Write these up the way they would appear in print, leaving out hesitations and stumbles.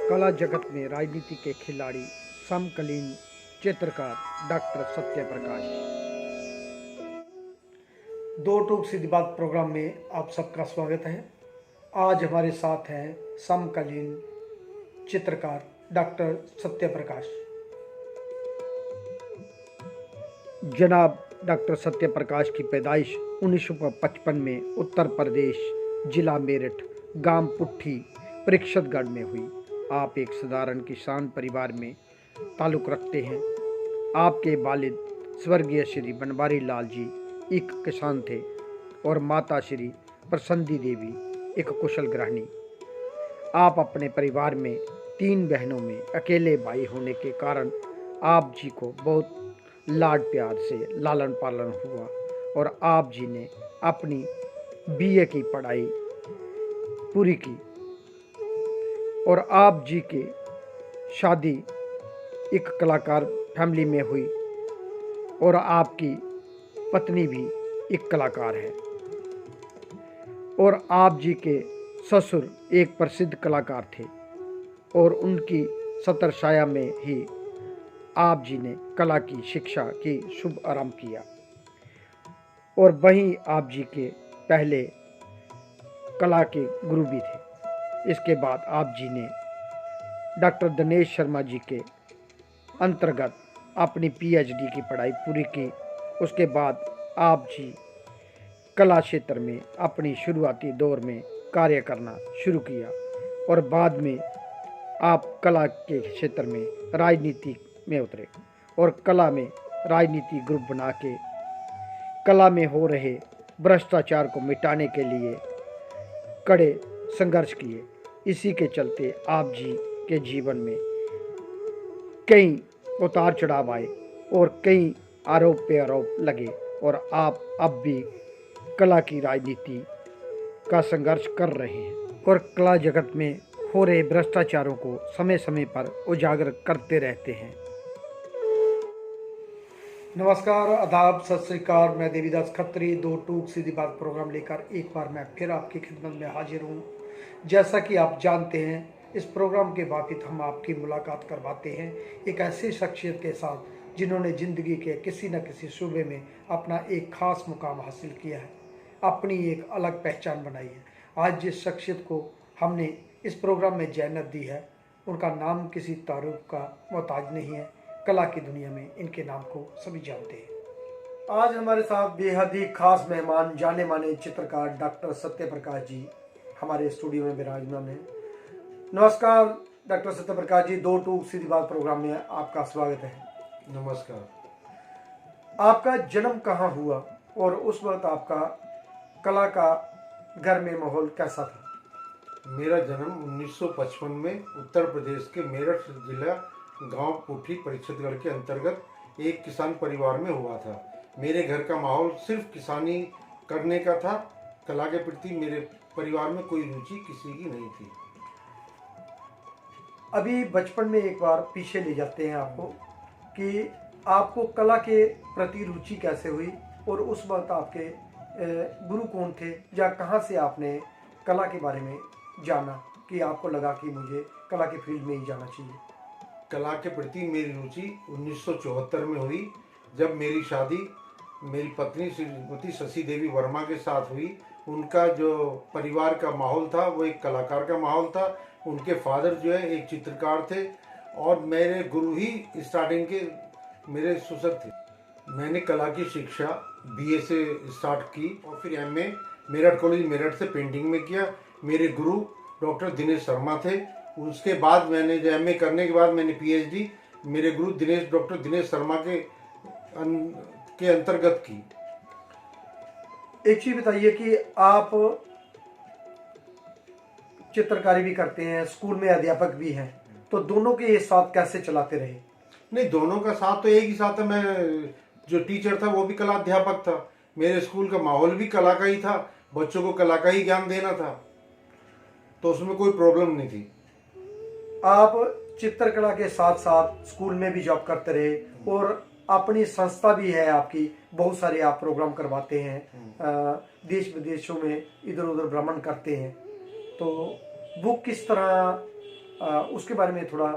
कला जगत में राजनीति के खिलाड़ी समकालीन चित्रकार डॉक्टर सत्य प्रकाश। दो टूक सीधी बात प्रोग्राम में आप सबका स्वागत है। आज हमारे साथ हैं समकालीन चित्रकार डॉक्टर सत्य प्रकाश। जनाब डॉक्टर सत्य प्रकाश की पैदाइश 1955 में उत्तर प्रदेश जिला मेरठ गांव पुट्ठी परीक्षतगढ़ में हुई। आप एक साधारण किसान परिवार में ताल्लुक़ रखते हैं। आपके वालिद स्वर्गीय श्री बनवारी लाल जी एक किसान थे और माता श्री प्रसन्नी देवी एक कुशल गृहिणी। आप अपने परिवार में 3 बहनों में अकेले भाई होने के कारण आप जी को बहुत लाड प्यार से लालन पालन हुआ और आप जी ने अपनी बीए की पढ़ाई पूरी की और आप जी की शादी एक कलाकार फैमिली में हुई और आपकी पत्नी भी एक कलाकार है और आप जी के ससुर एक प्रसिद्ध कलाकार थे और उनकी सतरछाया में ही आप जी ने कला की शिक्षा की शुभ आरंभ किया और वहीं आप जी के पहले कला के गुरु भी थे। इसके बाद आप जी ने डॉक्टर दिनेश शर्मा जी के अंतर्गत अपनी पीएचडी की पढ़ाई पूरी की। उसके बाद आप जी कला क्षेत्र में अपनी शुरुआती दौर में कार्य करना शुरू किया और बाद में आप कला के क्षेत्र में राजनीति में उतरे और कला में राजनीति ग्रुप बना के कला में हो रहे भ्रष्टाचार को मिटाने के लिए कड़े संघर्ष किए। इसी के चलते आप जी के जीवन में कई उतार चढ़ाव आए और कई आरोप पे आरोप लगे और आप अब भी कला की राजनीति का संघर्ष कर रहे हैं और कला जगत में हो रहे भ्रष्टाचारों को समय समय पर उजागर करते रहते हैं। नमस्कार, आदाब, सत श्री अकाल। मैं देवीदास खत्री दो टूक सीधी बात प्रोग्राम लेकर एक बार मैं फिर आपकी खिदमत में हाजिर हूँ। जैसा कि आप जानते हैं, इस प्रोग्राम के बाबत हम आपकी मुलाकात करवाते हैं एक ऐसी शख्सियत के साथ जिन्होंने ज़िंदगी के किसी न किसी शूबे में अपना एक ख़ास मुकाम हासिल किया है, अपनी एक अलग पहचान बनाई है। आज जिस शख्सियत को हमने इस प्रोग्राम में जहनत दी है, उनका नाम किसी तारुफ का मोहताज नहीं है। कला की दुनिया में इनके नाम को सभी जानते हैं। आज हमारे साथ बेहद ही खास मेहमान, जाने माने चित्रकार डॉक्टर सत्य प्रकाश जी हमारे स्टूडियो में विराजमान हैं। नमस्कार डॉक्टर सत्य प्रकाश जी, दो टूक सीधी बात प्रोग्राम में आपका स्वागत है। नमस्कार। आपका जन्म कहाँ हुआ और उस वक्त आपका कला का घर में माहौल कैसा था? मेरा जन्म 1955 में उत्तर प्रदेश के मेरठ जिला गांव पुट्ठी परीक्षतगढ़ के अंतर्गत एक किसान परिवार में हुआ था। मेरे घर का माहौल सिर्फ किसानी करने का था। कला के प्रति मेरे परिवार में कोई रुचि किसी की नहीं थी। अभी बचपन में एक बार पीछे ले जाते हैं आपको कि आपको कला के प्रति रुचि कैसे हुई और उस वक्त आपके गुरु कौन थे, या कहाँ से आपने कला के बारे में जाना कि आपको लगा कि मुझे कला के फील्ड में ही जाना चाहिए? कला के प्रति मेरी रुचि 1974 में हुई, जब मेरी शादी मेरी पत्नी श्रीमती शशि देवी वर्मा के साथ हुई। उनका जो परिवार का माहौल था वो एक कलाकार का माहौल था। उनके फादर जो है एक चित्रकार थे और मेरे गुरु ही स्टार्टिंग के मेरे ससुर थे। मैंने कला की शिक्षा बीए से स्टार्ट की और फिर एमए मेरठ कॉलेज मेरठ से पेंटिंग में किया। मेरे गुरु डॉक्टर दिनेश शर्मा थे। उसके बाद मैंने जो एमए करने के बाद मैंने पीएचडी मेरे गुरु डॉक्टर दिनेश शर्मा के अंतर्गत की। एक चीज बताइए कि आप चित्रकारी भी करते हैं, स्कूल में अध्यापक भी हैं, तो दोनों के ये साथ कैसे चलाते रहे? नहीं, दोनों का साथ तो एक ही साथ है। मैं जो टीचर था वो भी कला अध्यापक था। मेरे स्कूल का माहौल भी कला का ही था। बच्चों को कला का ही ज्ञान देना था, तो उसमें कोई प्रॉब्लम नहीं थी। आप चित्रकला के साथ साथ स्कूल में भी जॉब करते रहे और अपनी संस्था भी है आपकी, बहुत सारे आप प्रोग्राम करवाते हैं, देश विदेशों में इधर उधर भ्रमण करते हैं। तो वो किस तरह उसके बारे में थोड़ा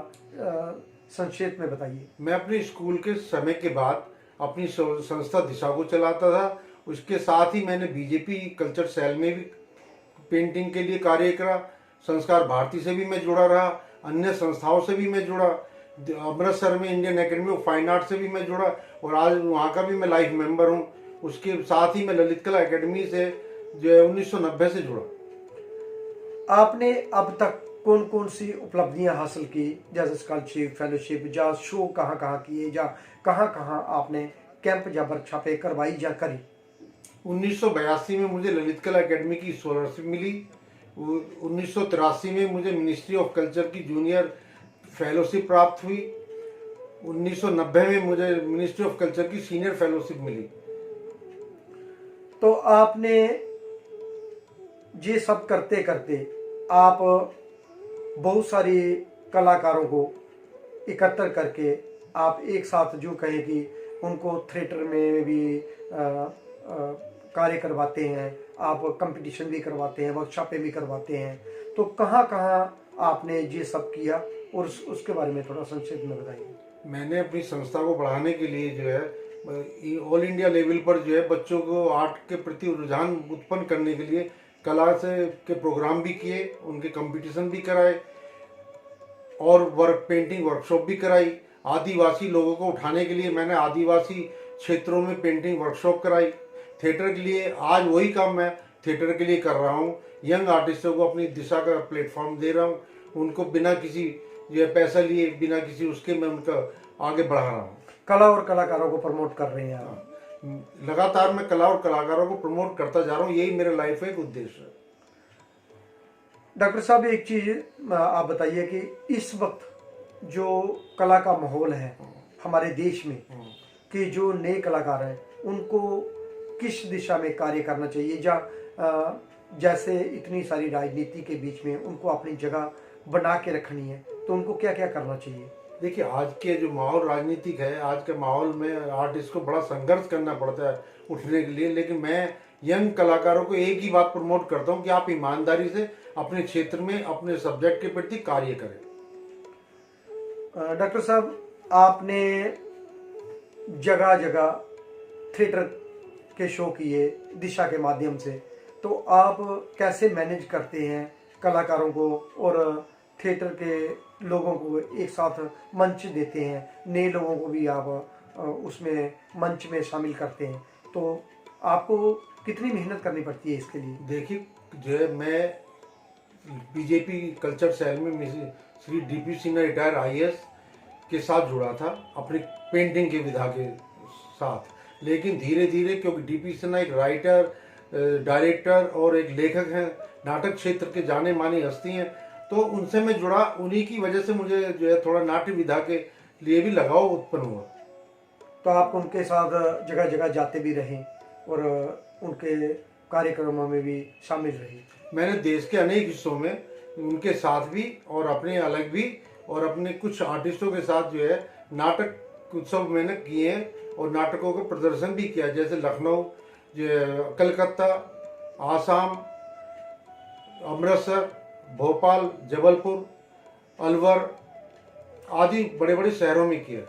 संक्षेप में बताइए। मैं अपने स्कूल के समय के बाद अपनी संस्था दिशा को चलाता था। उसके साथ ही मैंने बीजेपी कल्चर सेल में भी पेंटिंग के लिए कार्य करा। संस्कार भारती से भी मैं जुड़ा रहा, अन्य संस्थाओं से भी मैं जुड़ा, अमृतसर में Indian academy of fine art से भी मैं जुड़ा और आज वहाँ का भी मैं लाइफ मेंबर हूँ। उसके साथ ही मैं ललित कला एकेडमी से जो है 1990 से जुड़ा। आपने अब तक कौन कौन सी उपलब्धियां हासिल की, जैसे स्कॉलरशिप, फेलोशिप, या शो कहाँ कहाँ किए, या कहाँ कहाँ आपने कैंप या वर्कशॉपें करवाई या करी? 1982 में मुझे ललित कला एकेडमी की स्कॉलरशिप मिली। 1983 में मुझे मिनिस्ट्री ऑफ कल्चर की जूनियर फेलोशिप प्राप्त हुई। 1990 में मुझे मिनिस्ट्री ऑफ कल्चर की सीनियर फेलोशिप मिली। तो आपने ये सब करते करते आप बहुत सारे कलाकारों को एकत्र करके आप एक साथ जो कहें कि उनको थिएटर में भी कार्य करवाते हैं, आप कंपटीशन भी करवाते हैं, वर्कशॉपें भी करवाते हैं, तो कहाँ कहाँ आपने ये सब किया और उसके बारे में थोड़ा संक्षेप में बताइए। मैंने अपनी संस्था को बढ़ाने के लिए जो है ऑल इंडिया लेवल पर जो है बच्चों को आर्ट के प्रति रुझान उत्पन्न करने के लिए कला से के प्रोग्राम भी किए, उनके कंपटीशन भी कराए और पेंटिंग वर्कशॉप भी कराई। आदिवासी लोगों को उठाने के लिए मैंने आदिवासी क्षेत्रों में पेंटिंग वर्कशॉप कराई। थिएटर के लिए आज वही काम मैं थिएटर के लिए कर रहा हूँ। यंग आर्टिस्टों को अपनी दिशा का प्लेटफॉर्म दे रहा हूँ, उनको बिना किसी जो पैसा लिए, बिना किसी उसके मैं उनका आगे बढ़ा रहा हूँ। कला और कलाकारों को प्रमोट कर रहे हैं आप। लगातार मैं कला और कलाकारों को प्रमोट करता जा रहा हूँ, यही मेरे लाइफ का एक उद्देश्य है। डॉक्टर साहब, एक चीज आप बताइए कि इस वक्त जो कला का माहौल है हमारे देश में, कि जो नए कलाकार हैं उनको किस दिशा में कार्य करना चाहिए, या जैसे इतनी सारी राजनीति के बीच में उनको अपनी जगह बना के रखनी है, तो उनको क्या क्या करना चाहिए? देखिए, आज के जो माहौल राजनीतिक है, आज के माहौल में आर्टिस्ट को बड़ा संघर्ष करना पड़ता है उठने के लिए। लेकिन मैं यंग कलाकारों को एक ही बात प्रमोट करता हूँ कि आप ईमानदारी से अपने क्षेत्र में अपने सब्जेक्ट के प्रति कार्य करें। डॉक्टर साहब, आपने जगह जगह थिएटर के शो किए दिशा के माध्यम से, तो आप कैसे मैनेज करते हैं कलाकारों को और थिएटर के लोगों को एक साथ मंच देते हैं, नए लोगों को भी आप उसमें मंच में शामिल करते हैं, तो आपको कितनी मेहनत करनी पड़ती है इसके लिए? देखिए, जो है मैं बीजेपी कल्चर सेल में Shri DP Sinha retire IAS के साथ जुड़ा था अपनी पेंटिंग के विधा के साथ। लेकिन धीरे धीरे, क्योंकि डीपी सिन्हा एक राइटर, डायरेक्टर और एक लेखक हैं, नाटक क्षेत्र के जाने मानी हस्ती हैं, तो उनसे मैं जुड़ा। उन्हीं की वजह से मुझे जो है थोड़ा नाट्य विधा के लिए भी लगाव उत्पन्न हुआ। तो आप उनके साथ जगह जगह जाते भी रहे और उनके कार्यक्रमों में भी शामिल रहे? मैंने देश के अनेक हिस्सों में उनके साथ भी और अपने अलग भी और अपने कुछ आर्टिस्टों के साथ जो है नाटक उत्सव मैंने किए हैं और नाटकों का प्रदर्शन भी किया, जैसे लखनऊ, जो कलकत्ता, आसाम, अमृतसर, भोपाल, जबलपुर, अलवर आदि बड़े बड़े शहरों में किया।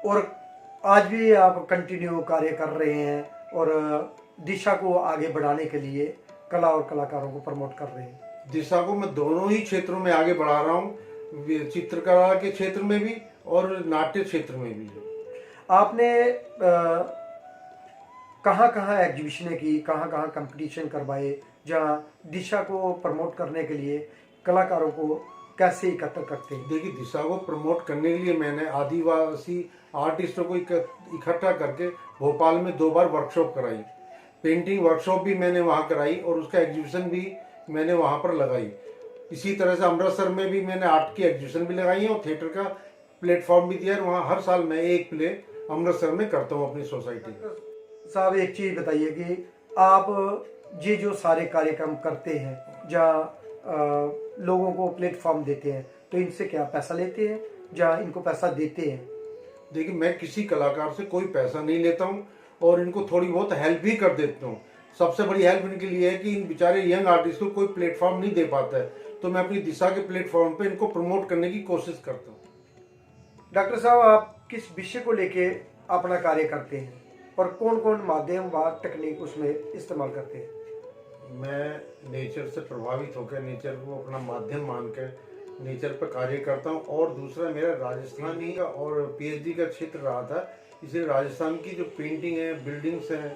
और आज भी आप कंटिन्यू कार्य कर रहे हैं और दिशा को आगे बढ़ाने के लिए कला और कलाकारों को प्रमोट कर रहे हैं? दिशा को मैं दोनों ही क्षेत्रों में आगे बढ़ा रहा हूँ, चित्रकला के क्षेत्र में भी और नाट्य क्षेत्र में भी। आपने कहाँ कहाँ एग्जीबिशनें की, कहाँ कहाँ कंपटीशन करवाए, जहाँ दिशा को प्रमोट करने के लिए कलाकारों को कैसे एकत्र करते हैं? देखिए, दिशा को प्रमोट करने के लिए मैंने आदिवासी आर्टिस्टों को इकट्ठा करके भोपाल में 2 बार वर्कशॉप कराई। पेंटिंग वर्कशॉप भी मैंने वहाँ कराई और उसका एग्जीबिशन भी मैंने वहाँ पर लगाई। इसी तरह से अमृतसर में भी मैंने आर्ट की एग्जीबिशन भी लगाई है और थिएटर का प्लेटफॉर्म भी दिया है। वहाँ हर साल मैं एक प्ले अमृतसर में करता हूँ अपनी सोसाइटी। साहब, एक चीज़ बताइए कि आप ये जो सारे कार्यक्रम करते हैं, जहाँ लोगों को प्लेटफॉर्म देते हैं, तो इनसे क्या पैसा लेते हैं या इनको पैसा देते हैं? देखिए, मैं किसी कलाकार से कोई पैसा नहीं लेता हूँ और इनको थोड़ी बहुत हेल्प भी कर देता हूँ। सबसे बड़ी हेल्प इनके लिए है कि इन बेचारे यंग आर्टिस्ट को कोई प्लेटफॉर्म नहीं दे पाता है, तो मैं अपनी दिशा के प्लेटफॉर्म पे इनको प्रमोट करने की कोशिश करता हूँ। डॉक्टर साहब, आप किस विषय को लेके अपना कार्य करते हैं और कौन कौन माध्यम व तकनीक उसमें इस्तेमाल करते हैं? मैं नेचर से प्रभावित होकर नेचर को अपना माध्यम मानकर नेचर पर कार्य करता हूँ। और दूसरा मेरा राजस्थानी का और पीएचडी का क्षेत्र रहा था, इसलिए राजस्थान की जो पेंटिंग है, बिल्डिंग्स हैं,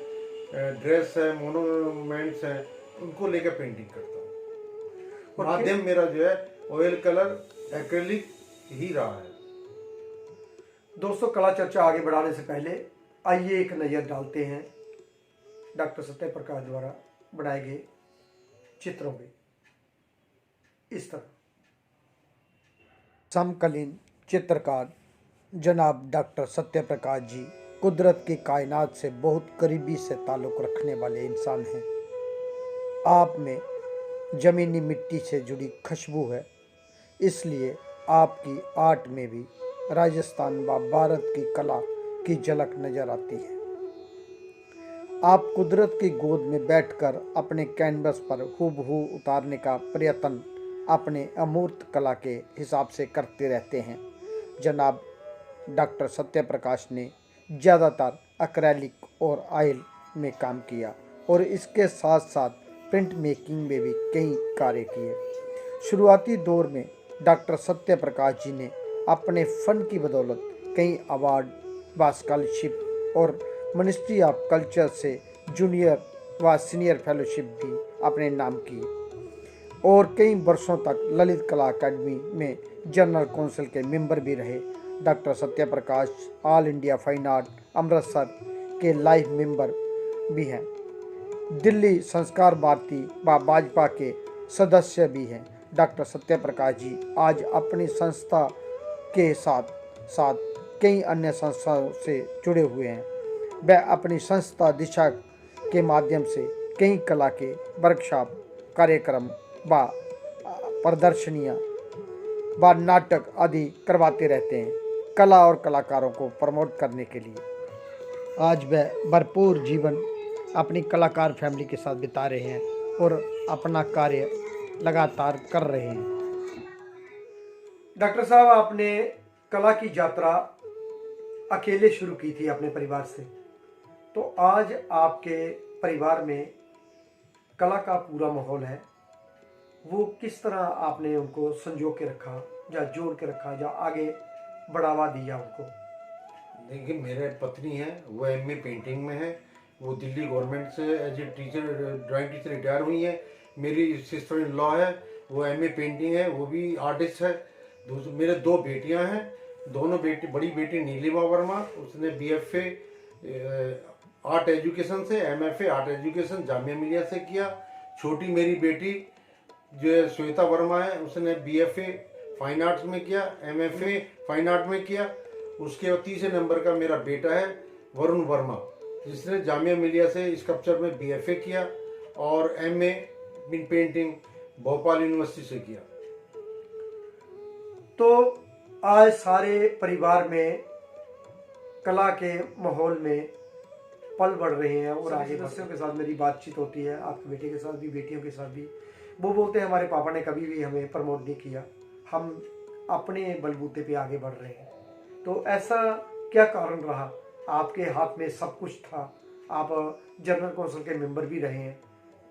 ड्रेस है, मोनूमेंट्स हैं, उनको लेकर पेंटिंग करता हूँ। माध्यम मेरा जो है ऑयल कलर, एक्रेलिक ही रहा है। दोस्तों, कला चर्चा आगे बढ़ाने से पहले आइए एक नज़र डालते हैं डॉक्टर सत्य प्रकाश द्वारा बनाए गए चित्रों पे। इस तरह समकालीन चित्रकार जनाब डॉक्टर सत्य प्रकाश जी कुदरत की कायनात से बहुत करीबी से ताल्लुक़ रखने वाले इंसान हैं। आप में ज़मीनी मिट्टी से जुड़ी खुशबू है, इसलिए आपकी आर्ट में भी राजस्थान व भारत की कला की झलक नजर आती है। आप कुदरत की गोद में बैठकर अपने कैनवस पर हूबहू उतारने का प्रयत्न अपने अमूर्त कला के हिसाब से करते रहते हैं। जनाब डॉक्टर सत्य प्रकाश ने ज़्यादातर एक्रेलिक और ऑयल में काम किया और इसके साथ साथ प्रिंट मेकिंग में भी कई कार्य किए। शुरुआती दौर में डॉक्टर सत्य प्रकाश जी ने अपने फन की बदौलत कई अवार्ड व स्कॉलरशिप और मिनिस्ट्री ऑफ कल्चर से जूनियर व सीनियर फेलोशिप भी अपने नाम किए और कई वर्षों तक ललित कला अकादमी में जनरल काउंसिल के मेंबर भी रहे। Doctor Satya Prakash All India Fine Art Amritsar के लाइफ मेंबर भी हैं। दिल्ली संस्कार भारती व भाजपा के सदस्य भी हैं। डॉक्टर सत्य प्रकाश जी आज अपनी संस्था के साथ साथ कई अन्य संस्थाओं से जुड़े हुए हैं। वह अपनी संस्था दिशा के माध्यम से कई कला के वर्कशॉप, कार्यक्रम व प्रदर्शनियाँ व नाटक आदि करवाते रहते हैं, कला और कलाकारों को प्रमोट करने के लिए। आज वह भरपूर जीवन अपनी कलाकार फैमिली के साथ बिता रहे हैं और अपना कार्य लगातार कर रहे हैं। डॉक्टर साहब, आपने कला की यात्रा अकेले शुरू की थी अपने परिवार से, तो आज आपके परिवार में कला का पूरा माहौल है, वो किस तरह आपने उनको संजो के रखा या जोड़ के रखा या आगे बढ़ावा दिया उनको? देखिए, मेरे पत्नी है, वो एमए पेंटिंग में है, वो दिल्ली गवर्नमेंट से as a teacher, drawing teacher retire हुई है। मेरी सिस्टर इन लॉ है, वो एमए पेंटिंग है, वो भी आर्टिस्ट है। मेरे दो बेटियां हैं, दोनों बेटी, बड़ी बेटी नीलिमा वर्मा, उसने बीएफए आर्ट एजुकेशन से, MFA art education Jamia Millia से किया। छोटी मेरी बेटी जो श्वेता वर्मा है, उसने बीएफए फाइन आर्ट्स में किया, एमएफए फाइन आर्ट में किया। उसके बाद तीसरे नंबर का मेरा बेटा है वरुण वर्मा, जिसने जामिया मिलिया से स्कल्पचर में बीएफए किया और एमए इन पेंटिंग भोपाल यूनिवर्सिटी से किया। तो आज सारे परिवार में कला के माहौल में पल बढ़ रहे हैं और आगे सदस्यों के साथ मेरी बातचीत होती है, आपके बेटे के साथ भी, बेटियों के साथ भी। वो बोलते हैं हमारे पापा ने कभी भी हमें प्रमोट नहीं किया, हम अपने बलबूते पे आगे बढ़ रहे हैं। तो ऐसा क्या कारण रहा? आपके हाथ में सब कुछ था, आप जनरल काउंसिल के मेंबर भी रहे हैं,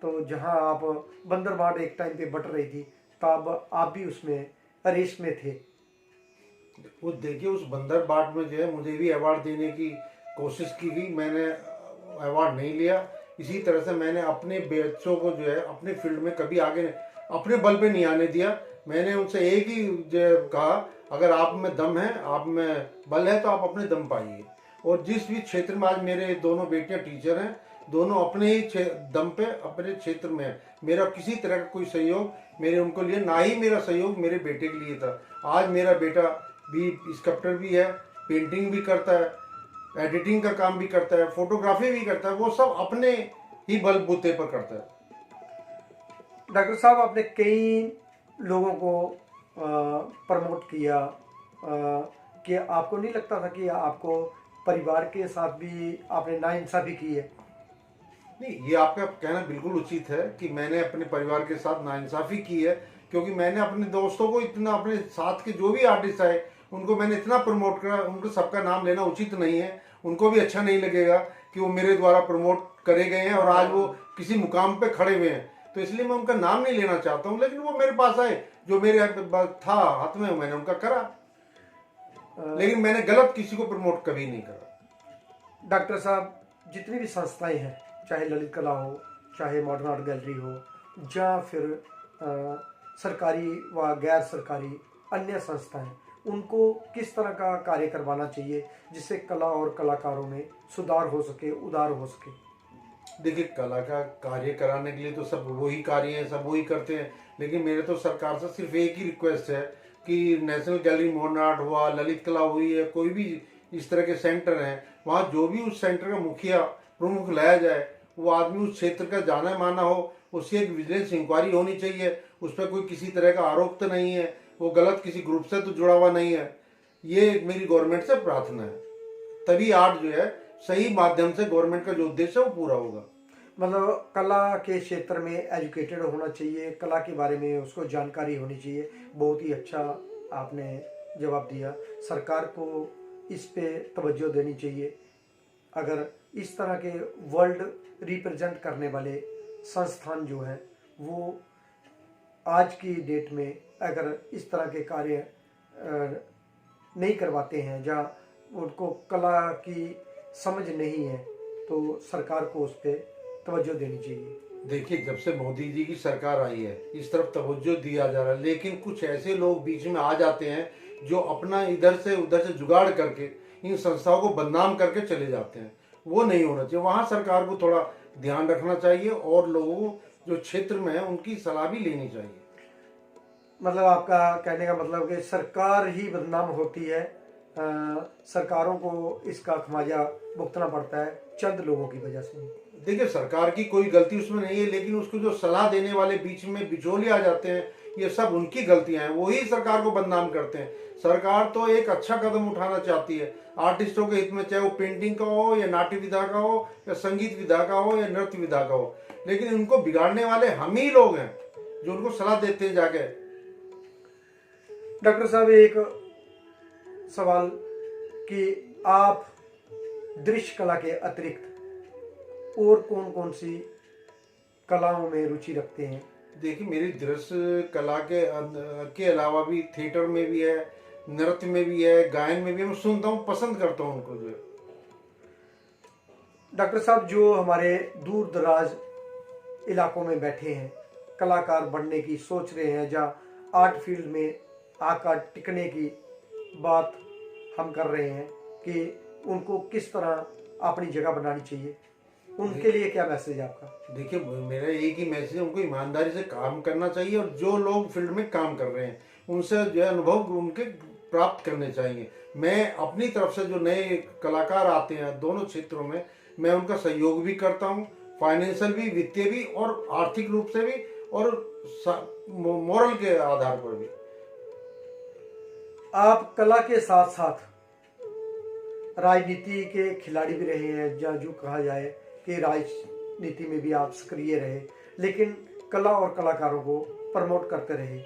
तो जहां आप बंदरबाट एक टाइम पे बट रही थी, तब आप भी उसमें रेस में थे। वो देखिए, उस बंदरबाट में जो है मुझे भी अवार्ड देने की कोशिश की गई, मैंने अवार्ड नहीं लिया। इसी तरह से मैंने अपने बच्चों को जो है अपने फील्ड में कभी आगे अपने बल पे नहीं आने दिया। मैंने उनसे एक ही जो कहा, अगर आप में दम है, आप में बल है, तो आप अपने दम पाइए। और जिस भी क्षेत्र में आज मेरे दोनों बेटियां टीचर हैं, दोनों अपने ही दम पे अपने क्षेत्र में है। मेरा किसी तरह का कोई सहयोग मेरे उनको लिए, ना ही मेरा सहयोग मेरे बेटे के लिए था। आज मेरा बेटा भी स्कल्पटर भी है, पेंटिंग भी करता है, एडिटिंग का काम भी करता है, फोटोग्राफी भी करता है, वो सब अपने ही बलबूते पर करता है। डॉक्टर साहब, आपने कई लोगों को प्रमोट किया, कि आपको नहीं लगता था कि आपको परिवार के साथ भी आपने नाइंसाफी की है? नहीं, ये आपका कहना बिल्कुल उचित है कि मैंने अपने परिवार के साथ नाइंसाफी की है, क्योंकि मैंने अपने दोस्तों को इतना, अपने साथ के जो भी आर्टिस्ट आए उनको मैंने इतना प्रमोट करा, उनको सबका नाम लेना उचित नहीं है, उनको भी अच्छा नहीं लगेगा कि वो मेरे द्वारा प्रमोट करे गए हैं और आज वो किसी मुकाम पे खड़े हुए हैं, तो इसलिए मैं उनका नाम नहीं लेना चाहता हूँ। लेकिन वो मेरे पास आए, जो मेरे था हाथ में मैंने उनका करा, लेकिन मैंने गलत किसी को प्रमोट कभी नहीं करा। डॉक्टर साहब, जितनी भी संस्थाएं हैं, चाहे ललित कला हो, चाहे मॉडर्न आर्ट गैलरी हो, या फिर सरकारी व गैर सरकारी अन्य संस्थाएं, उनको किस तरह का कार्य करवाना चाहिए जिससे कला और कलाकारों में सुधार हो सके, उदार हो सके? देखिए, कला का कार्य कराने के लिए तो सब वही कार्य हैं, सब वही करते हैं, लेकिन मेरे तो सरकार से सिर्फ एक ही रिक्वेस्ट है कि नेशनल गैलरी मॉडर्न आर्ट हुआ, ललित कला हुई है, कोई भी इस तरह के सेंटर हैं, वहाँ जो भी उस सेंटर का मुखिया प्रमुख लाया जाए, वो आदमी उस क्षेत्र का जाना माना हो, उसकी एक विजिलेंस इंक्वायरी होनी चाहिए, उस पर कोई किसी तरह का आरोप तो नहीं है, वो गलत किसी ग्रुप से तो जुड़ा हुआ नहीं है। ये मेरी गवर्नमेंट से प्रार्थना है, तभी आर्ट जो है सही माध्यम से गवर्नमेंट का जो उद्देश्य है वो पूरा होगा। मतलब कला के क्षेत्र में एजुकेटेड होना चाहिए, कला के बारे में उसको जानकारी होनी चाहिए। बहुत ही अच्छा आपने जवाब दिया। सरकार को इस पे तवज्जो देनी चाहिए। अगर इस तरह के वर्ल्ड रिप्रेजेंट करने वाले संस्थान जो है वो आज की डेट में अगर इस तरह के कार्य नहीं करवाते हैं, जहाँ उनको कला की समझ नहीं है, तो सरकार को उस पर तवज्जो देनी चाहिए। देखिए, जब से मोदी जी की सरकार आई है इस तरफ तवज्जो दिया जा रहा है, लेकिन कुछ ऐसे लोग बीच में आ जाते हैं जो अपना इधर से उधर से जुगाड़ करके इन संस्थाओं को बदनाम करके चले जाते हैं। वो नहीं होना चाहिए। वहाँ सरकार को थोड़ा ध्यान रखना चाहिए और लोगों को जो क्षेत्र में है उनकी सलाह भी लेनी चाहिए। मतलब आपका कहने का मतलब कि सरकार ही बदनाम होती है, सरकारों को इसका खमियाजा भुगतना पड़ता है चंद लोगों की वजह से। देखिए, सरकार की कोई गलती उसमें नहीं है, लेकिन उसको जो सलाह देने वाले बीच में बिचौलिए आ जाते हैं, ये सब उनकी गलतियां हैं, वही सरकार को बदनाम करते हैं। सरकार तो एक अच्छा कदम उठाना चाहती है आर्टिस्टों के हित में, चाहे वो पेंटिंग का हो या नाट्य विधा का हो या संगीत विधा का हो या नृत्य विधा का हो, लेकिन उनको बिगाड़ने वाले हम ही लोग हैं जो उनको सलाह देते हैं जाके। डॉक्टर साहब, एक सवाल कि आप दृश्य कला के अतिरिक्त और कौन कौन सी कलाओं में रुचि रखते हैं? देखिए, मेरी दृश्य कला के अलावा भी थिएटर में भी है, नृत्य में भी है, गायन में भी मैं सुनता हूँ, पसंद करता हूँ उनको जो है। डॉक्टर साहब, जो हमारे दूर दराज इलाकों में बैठे हैं, कलाकार बनने की सोच रहे हैं, जहाँ आर्ट फील्ड में आकर टिकने की बात हम कर रहे हैं कि उनको किस तरह अपनी जगह बनानी चाहिए, उनके लिए क्या मैसेज है आपका? देखिए, मेरा एक ही मैसेज है, उनको ईमानदारी से काम करना चाहिए और जो लोग फील्ड में काम कर रहे हैं उनसे जो है अनुभव उनके प्राप्त करने चाहिए। मैं अपनी तरफ से जो नए कलाकार आते हैं दोनों क्षेत्रों में, मैं उनका सहयोग भी करता हूँ, फाइनेंशियल भी, वित्तीय भी और आर्थिक रूप से भी और मोरल के आधार पर भी। आप कला के साथ साथ राजनीति के खिलाड़ी भी रहे हैं, या जो कहा जाए कि राजनीति में भी आप सक्रिय रहे, लेकिन कला और कलाकारों को प्रमोट करते रहे।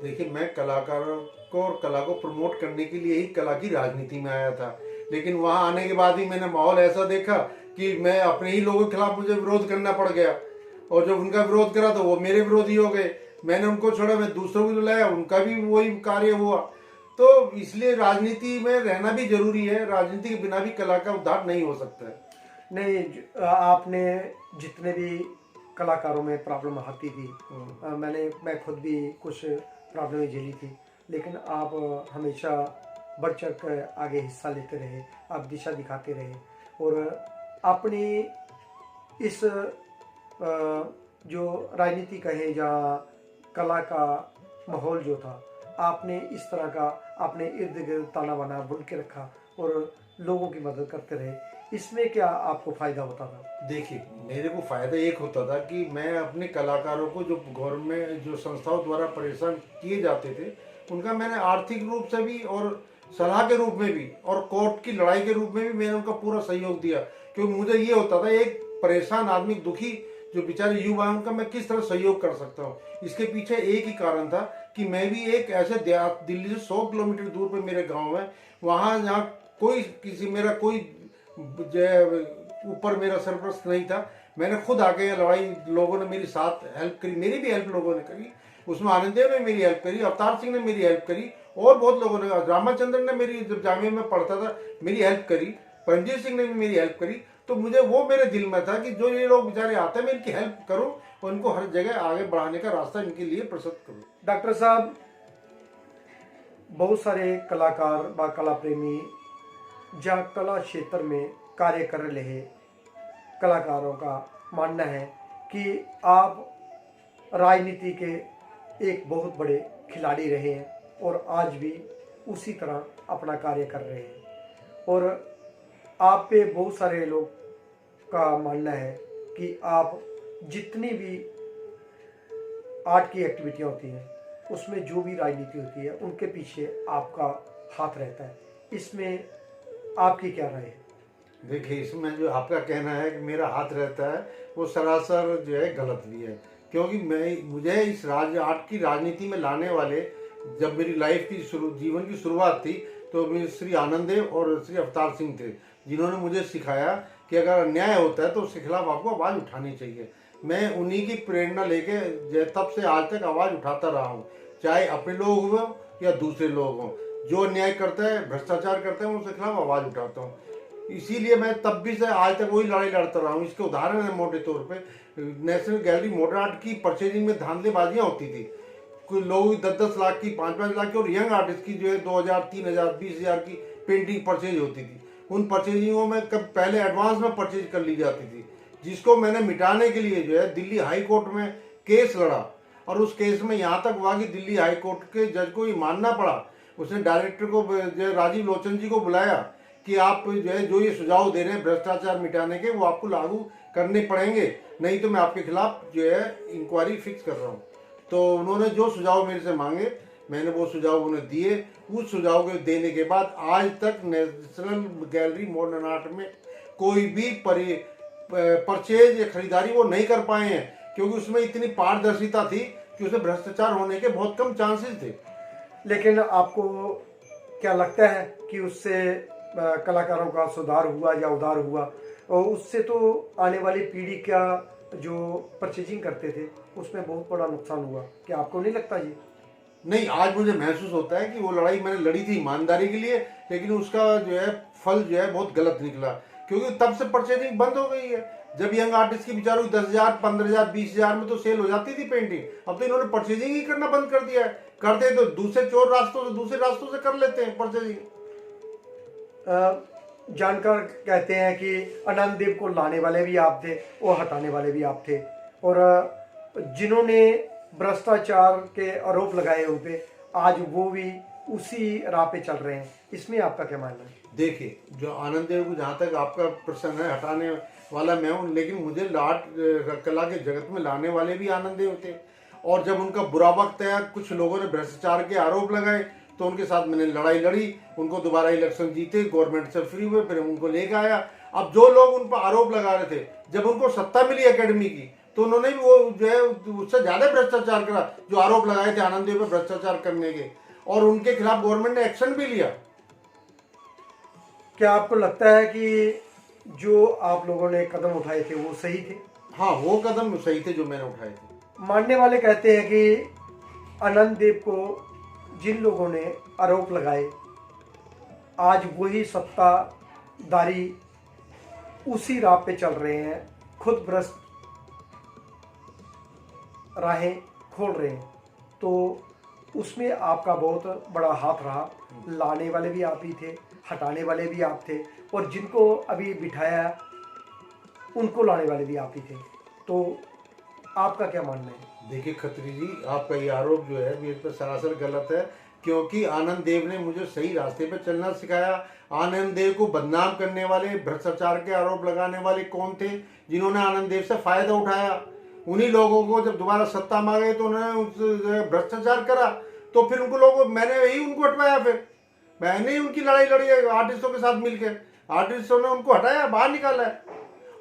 देखिए, मैं कलाकारों को और कला को प्रमोट करने के लिए ही कला की राजनीति में आया था, लेकिन वहां आने के बाद ही मैंने माहौल ऐसा देखा कि मैं अपने ही लोगों के खिलाफ मुझे विरोध करना पड़ गया, और जब उनका विरोध करा तो वो मेरे विरोधी हो गए। मैंने उनको छोड़ा, मैं दूसरों को लाया, उनका भी वही कार्य हुआ। तो इसलिए राजनीति में रहना भी जरूरी है, राजनीति के बिना भी कला का उद्धार नहीं हो सकता है। नहीं, आपने जितने भी कलाकारों में प्रॉब्लम आती थी, मैं खुद भी कुछ प्रॉब्लम झेली थी, लेकिन आप हमेशा बढ़ चढ़ कर आगे हिस्सा लेते रहे, आप दिशा दिखाते रहे, और अपनी इस जो राजनीति कहे या कला का माहौल जो था, आपने इस तरह का अपने इर्द गिर्द ताना बाना बुन के रखा और लोगों की मदद करते रहे। इसमें क्या आपको फायदा होता था? देखिए, मेरे को फायदा एक होता था कि मैं अपने कलाकारों को जो गवर्नमेंट जो संस्थाओं द्वारा परेशान किए जाते थे, उनका मैंने आर्थिक रूप से भी और सलाह के रूप में भी और कोर्ट की लड़ाई के रूप में भी मैंने उनका पूरा सहयोग दिया। क्योंकि मुझे ये होता था, एक परेशान आदमी, दुखी जो बेचारे युवा हैं उनका मैं किस तरह सहयोग कर सकता हूँ। इसके पीछे एक ही कारण था कि मैं भी एक ऐसे देहात, दिल्ली से 100 किलोमीटर दूर पे मेरे गांव है, वहाँ जहाँ कोई किसी मेरा कोई ऊपर मेरा सरपरस्त नहीं था, मैंने खुद आके ये लड़ाई, लोगों ने मेरी साथ हेल्प करी, मेरी भी हेल्प लोगों ने करी, उसमें आनंद देव ने मेरी हेल्प करी, अवतार सिंह ने मेरी हेल्प करी, और बहुत लोगों ने, रामाचंद्रन ने मेरी, जब जामिया में पढ़ता था मेरी हेल्प करी, परमजीत सिंह ने भी मेरी हेल्प करी। तो मुझे वो मेरे दिल में था कि जो ये लोग बेचारे आते हैं मैं इनकी हेल्प करूं और इनको हर जगह आगे बढ़ाने का रास्ता इनके लिए प्रशस्त करूं। डॉक्टर साहब, बहुत सारे कलाकार व कला प्रेमी जहाँ कला क्षेत्र में कार्य कर रहे कलाकारों का मानना है कि आप राजनीति के एक बहुत बड़े खिलाड़ी रहे हैं और आज भी उसी तरह अपना कार्य कर रहे हैं, और आप पे बहुत सारे लोग का मानना है कि आप जितनी भी आर्ट की एक्टिविटियाँ होती हैं उसमें जो भी राजनीति होती है उनके पीछे आपका हाथ रहता है। इसमें आपकी क्या राय है? देखिए, इसमें जो आपका कहना है कि मेरा हाथ रहता है वो सरासर जो है गलत भी है, क्योंकि मुझे इस आर्ट की राजनीति में लाने वाले, जब मेरी लाइफ की जीवन की शुरुआत थी तो श्री आनंद देव और श्री अवतार सिंह थे, जिन्होंने मुझे सिखाया कि अगर अन्याय होता है तो उसके खिलाफ आपको आवाज़ उठानी चाहिए। मैं उन्हीं की प्रेरणा लेके तब से आज तक आवाज़ उठाता रहा हूँ, चाहे अपने लोग हों या दूसरे लोग हों। जो अन्याय करता है, भ्रष्टाचार करता है, मैं उसके खिलाफ आवाज़ उठाता हूँ। इसीलिए मैं तब भी से आज तक वही लड़ाई लड़ता रहा हूँ। इसके उदाहरण है मोटे तौर पे, नेशनल गैलरी मॉडर्न आर्ट की परचेजिंग में धांधलेबाजियाँ होती थी। कोई लोग 10-10 लाख की, 5-5 लाख की, और यंग आर्टिस्ट की जो है 2,000, 3,000, 20,000 की पेंटिंग परचेज होती थी। उन परचेजिंगों में कब पहले एडवांस में परचेज कर ली जाती थी, जिसको मैंने मिटाने के लिए जो है दिल्ली हाई कोर्ट में केस लड़ा, और उस केस में यहाँ तक हुआ कि दिल्ली हाई कोर्ट के जज को ये मानना पड़ा, उसने डायरेक्टर को जो राजीव लोचन जी को बुलाया कि आप जो है जो ये सुझाव दे रहे हैं भ्रष्टाचार मिटाने के, वो आपको लागू करने पड़ेंगे, नहीं तो मैं आपके खिलाफ जो है इंक्वायरी फिक्स कर रहा हूँ। तो उन्होंने जो सुझाव मेरे से मांगे मैंने वो सुझाव उन्हें दिए। उस सुझाव के देने के बाद आज तक नेशनल गैलरी मॉडर्न आर्ट में कोई भी परचेज या खरीदारी वो नहीं कर पाए हैं, क्योंकि उसमें इतनी पारदर्शिता थी कि उसमें भ्रष्टाचार होने के बहुत कम चांसेस थे। लेकिन आपको क्या लगता है कि उससे कलाकारों का सुधार हुआ या उधार हुआ, और उससे तो आने वाली पीढ़ी का जो परचेजिंग करते थे उसमें बहुत बड़ा नुकसान हुआ? क्या आपको नहीं लगता जी? नहीं, आज मुझे महसूस होता है कि वो लड़ाई मैंने लड़ी थी ईमानदारी के लिए, लेकिन उसका जो है फल जो है बहुत गलत निकला, क्योंकि तब से परचेजिंग बंद हो गई है। जब यंग आर्टिस्ट की बेचारों 10,000, 15,000, 20,000 में तो सेल हो जाती थी पेंटिंग, अब तो इन्होंने परचेजिंग ही करना बंद कर दिया है। करते तो दूसरे चोर रास्तों से, दूसरे रास्तों से कर लेते हैं परचेजिंग। जानकार कहते हैं कि आनंद देव को लाने वाले भी आप थे और हटाने वाले भी आप थे, और जिन्होंने भ्रष्टाचार के आरोप लगाए उन पे आज वो भी उसी राह पे चल रहे हैं। इसमें आपका क्या मानना है? देखिए, जो आनंद देव को जहाँ तक आपका प्रश्न है, हटाने वाला मैं हूँ, लेकिन मुझे आर्ट कला के जगत में लाने वाले भी आनंद देव थे, और जब उनका बुरा वक्त आया, कुछ लोगों ने भ्रष्टाचार के आरोप लगाए तो उनके साथ मैंने लड़ाई लड़ी, उनको दोबारा इलेक्शन जीते, गवर्नमेंट से फ्री हुए, फिर उनको लेकर आया। अब जो लोग उन पर आरोप लगा रहे थे, जब उनको सत्ता मिली एकेडमी की तो उन्होंने भी वो जो है उससे ज्यादा भ्रष्टाचार करा, जो आरोप लगाए थे आनंद देव पर भ्रष्टाचार करने के, और उनके खिलाफ गवर्नमेंट ने एक्शन भी लिया। क्या आपको लगता है कि जो आप लोगों ने कदम उठाए थे वो सही थे? हाँ, वो कदम सही थे जो मैंने उठाए थे। मानने वाले कहते हैं कि आनंद देव को जिन लोगों ने आरोप लगाए आज वही सत्ताधारी उसी राह पे चल रहे हैं, खुद भ्रष्ट राहें खोल रहे हैं, तो उसमें आपका बहुत बड़ा हाथ रहा। लाने वाले भी आप ही थे, हटाने वाले भी आप थे, और जिनको अभी बिठाया उनको लाने वाले भी आप ही थे। तो आपका क्या मानना है? देखिए खत्री जी, आपका ये आरोप जो है मेरे पर सरासर गलत है, क्योंकि आनंद देव ने मुझे सही रास्ते पर चलना सिखाया। आनंद देव को बदनाम करने वाले, भ्रष्टाचार के आरोप लगाने वाले कौन थे? जिन्होंने आनंद देव से फायदा उठाया। उन्हीं लोगों को जब दोबारा सत्ता मांगे तो उन्होंने भ्रष्टाचार करा, तो फिर उनको लोगों, मैंने ही उनको हटवाया, फिर मैंने ही उनकी लड़ाई लड़ी है आर्टिस्टों के साथ मिलकर। आर्टिस्टों ने उनको हटाया, बाहर निकाला है,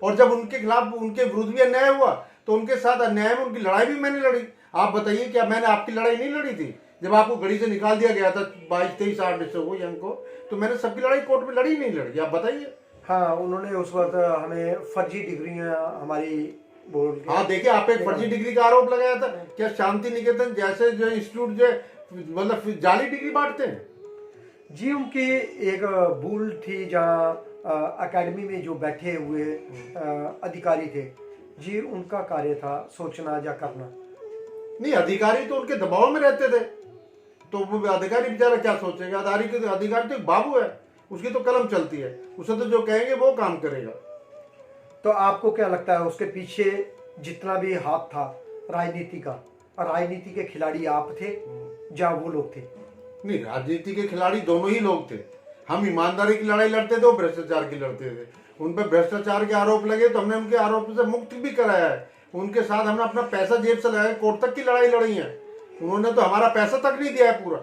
और जब उनके खिलाफ, उनके विरुद्ध भी अन्याय हुआ तो उनके साथ अन्याय में उनकी लड़ाई भी मैंने लड़ी। आप बताइए, क्या मैंने आपकी लड़ाई नहीं लड़ी थी? जब आपको गड़ी से निकाल दिया गया था 22-23 8 को यंग को, तो मैंने सबकी लड़ाई कोर्ट में लड़ी नहीं लड़ी? आप बताइए। हाँ, उन्होंने उस वक्त हमें फर्जी डिग्रियां हमारी बोल के। हाँ देखिए, आप एक फर्जी डिग्री का आरोप लगाया था। क्या शांति निकेतन जैसे जो इंस्टीट्यूट जो मतलब जाली डिग्री बांटते हैं? जी, उनकी एक भूल थी, जहाँ एकेडमी में जो बैठे हुए अधिकारी थे जी, उनका कार्य था सोचना या करना। नहीं, अधिकारी तो उनके दबाव में रहते थे, तो वो अधिकारी बेचारा क्या सोचेगा? अधिकारी तो एक बाबू है, उसकी तो कलम चलती है, उसे तो जो कहेंगे वो काम करेगा। तो आपको क्या लगता है उसके पीछे जितना भी हाथ था राजनीति का, राजनीति के खिलाड़ी आप थे या वो लोग थे? नहीं, राजनीति के खिलाड़ी दोनों ही लोग थे। हम ईमानदारी की लड़ाई लड़ते थे, वो भ्रष्टाचार की लड़ते थे। उन पर भ्रष्टाचार के आरोप लगे तो हमने उनके आरोप से मुक्त भी कराया है। उनके साथ हमने अपना पैसा जेब से लगाया, कोर्ट तक की लड़ाई लड़ी है। उन्होंने तो हमारा पैसा तक नहीं दिया है पूरा,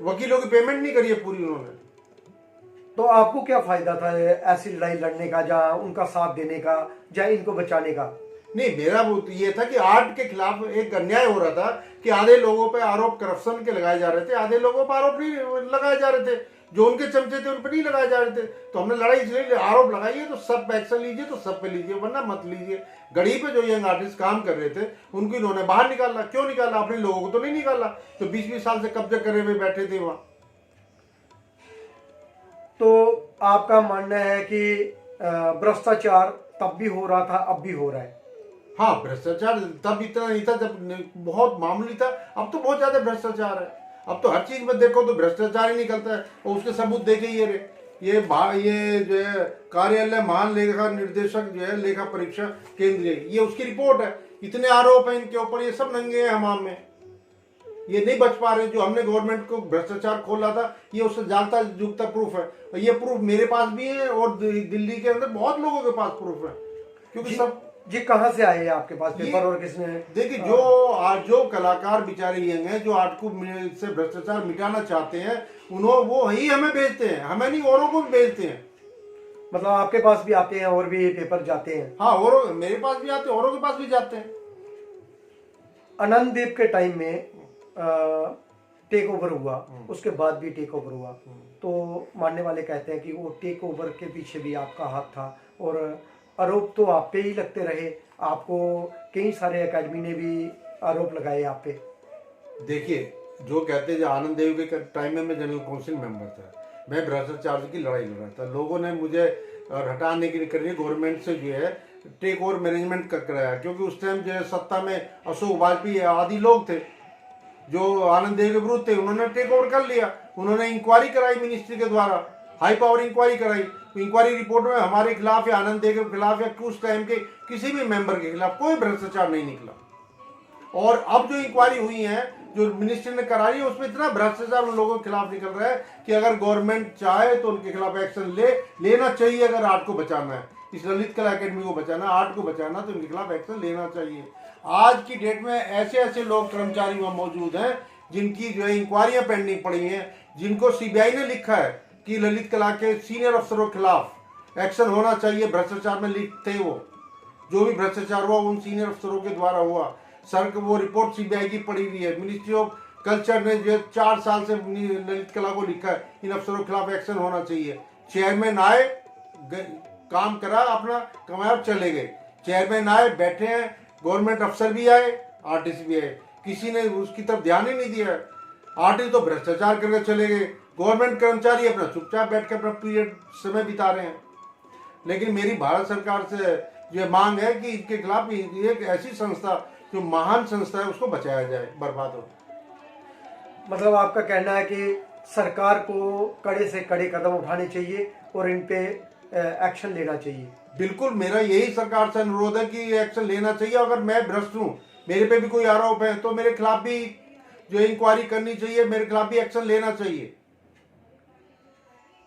वकीलों की पेमेंट नहीं करी है पूरी उन्होंने। तो आपको क्या फायदा था ऐसी लड़ाई लड़ने का, या उनका साथ देने का, या इनको बचाने का? नहीं, मेरा वो तो ये था कि आर्ट के खिलाफ एक अन्याय हो रहा था कि आधे लोगों पे आरोप करप्शन के लगाए जा रहे थे, आधे लोगों पर आरोप नहीं लगाए जा रहे थे। जो उनके चमचे थे उन पर नहीं लगाए जा रहे थे। तो हमने लड़ाई इसलिए, आरोप लगाइए तो सब पे एक्शन लीजिए, तो सब पे लीजिए, वरना मत लीजिए। गढ़ी पे जो यंग आर्टिस्ट काम कर रहे थे उनको इन्होंने बाहर निकाला। क्यों निकाला? अपने लोगों को तो नहीं निकाला, तो 20-20 साल से कब्जा करे हुए बैठे थे वहां। तो आपका मानना है कि भ्रष्टाचार तब भी हो रहा था, अब भी हो रहा है? हाँ, भ्रष्टाचार तब इतना नहीं था जब बहुत मामूली था, अब तो बहुत ज्यादा भ्रष्टाचार है। अब तो हर चीज में देखो तो भ्रष्टाचार ही निकलता है। और उसके सबूत देखे ये जो है कार्यालय महान लेखा निर्देशक जो है लेखा परीक्षा केंद्रीय, ये उसकी रिपोर्ट है। इतने आरोप हैं इनके ऊपर, ये सब नंगे हैं हमाम में, ये नहीं बच पा रहे। जो हमने गवर्नमेंट को भ्रष्टाचार खोला था, ये उससे जागता जुगता प्रूफ है। और ये प्रूफ मेरे पास भी है और दिल्ली के अंदर बहुत लोगों के पास प्रूफ है, क्योंकि सब जी कहाँ से आए आपके पास पेपर, और किसने? देखिए, जो कलाकार बेचारे यंग हैं, जो आर्ट को से भ्रष्टाचार मिटाना चाहते हैं, वो ही हमें भेजते हैं, हमें नहीं, औरों को भी भेजते हैं। मतलब आपके पास भी आते हैं और भी पेपर जाते हैं? हाँ, और मेरे पास भी आते हैं, औरों के पास भी जाते हैं। आनंद देव के टाइम में टेक ओवर हुआ, उसके बाद भी टेक ओवर हुआ, तो मानने वाले कहते हैं कि वो टेक ओवर के पीछे भी आपका हाथ था, और आरोप तो आप पे ही लगते रहे। आपको कई सारे एकेडमी ने भी आरोप लगाए आप पे। देखिए, जो कहते हैं, जो आनंद देव के टाइम में मैं जनरल काउंसिल मेंबर था, मैं भ्रष्टाचार की लड़ाई लड़ रहा था। लोगों ने मुझे हटाने की करी, गवर्नमेंट से जो है टेक ओवर मैनेजमेंट का कराया, क्योंकि उस टाइम जो है सत्ता में अशोक वाजपेयी आदि लोग थे जो आनंद देव के विरुद्ध थे। उन्होंने टेक ओवर कर लिया, उन्होंने इंक्वायरी कराई मिनिस्ट्री के द्वारा, हाई पावर इंक्वायरी कराई। इंक्वायरी रिपोर्ट में हमारे खिलाफ या आनंद देव के खिलाफ या उस टाइम के किसी भी मेंबर के खिलाफ कोई भ्रष्टाचार नहीं निकला। और अब जो इंक्वायरी हुई है, जो मिनिस्ट्री ने कराई है, उसमें इतना भ्रष्टाचार उन लोगों के खिलाफ निकल रहा है कि अगर गवर्नमेंट चाहे तो उनके खिलाफ एक्शन लेना चाहिए। अगर आर्ट को बचाना है, इस ललित कला अकेडमी को बचाना, आर्ट को बचाना, तो उनके खिलाफ एक्शन लेना चाहिए। आज की डेट में ऐसे ऐसे लोग कर्मचारी वहां मौजूद हैं जिनकी जो है इंक्वायरियां पेंडिंग पड़ी हैं, जिनको सीबीआई ने लिखा है कि ललित कला के सीनियर अफसरों के खिलाफ एक्शन होना चाहिए। भ्रष्टाचार में लिप्त थे वो, जो भी भ्रष्टाचार हुआ उन सीनियर अफसरों के द्वारा हुआ। सर को वो रिपोर्ट सीबीआई की पड़ी हुई है। मिनिस्ट्री ऑफ कल्चर ने जो 4 साल से ललित कला को लिखा है, इन अफसरों के खिलाफ एक्शन होना चाहिए। चेयरमैन आए, काम करा, अपना कमाया, चले गए। चेयरमैन आए, बैठे हैं, गवर्नमेंट अफसर भी आए, आर्टिस्ट भी आए, किसी ने उसकी तरफ ध्यान ही नहीं दिया। आर्टिस्ट तो भ्रष्टाचार करके चले गए, गवर्नमेंट कर्मचारी अपना चुपचाप बैठ कर अपना पीरियड समय बिता रहे हैं। लेकिन मेरी भारत सरकार से यह मांग है कि इनके खिलाफ एक ऐसी संस्था, जो महान संस्था है, उसको बचाया जाए, बर्बाद हो। मतलब आपका कहना है कि सरकार को कड़े से कड़े कदम उठाने चाहिए और इन पे एक्शन लेना चाहिए? बिल्कुल, मेरा यही सरकार से अनुरोध है कि एक्शन लेना चाहिए। अगर मैं भ्रष्ट हूं, मेरे पे भी कोई आरोप है, तो मेरे खिलाफ भी जो इंक्वायरी करनी चाहिए, मेरे खिलाफ भी एक्शन लेना चाहिए।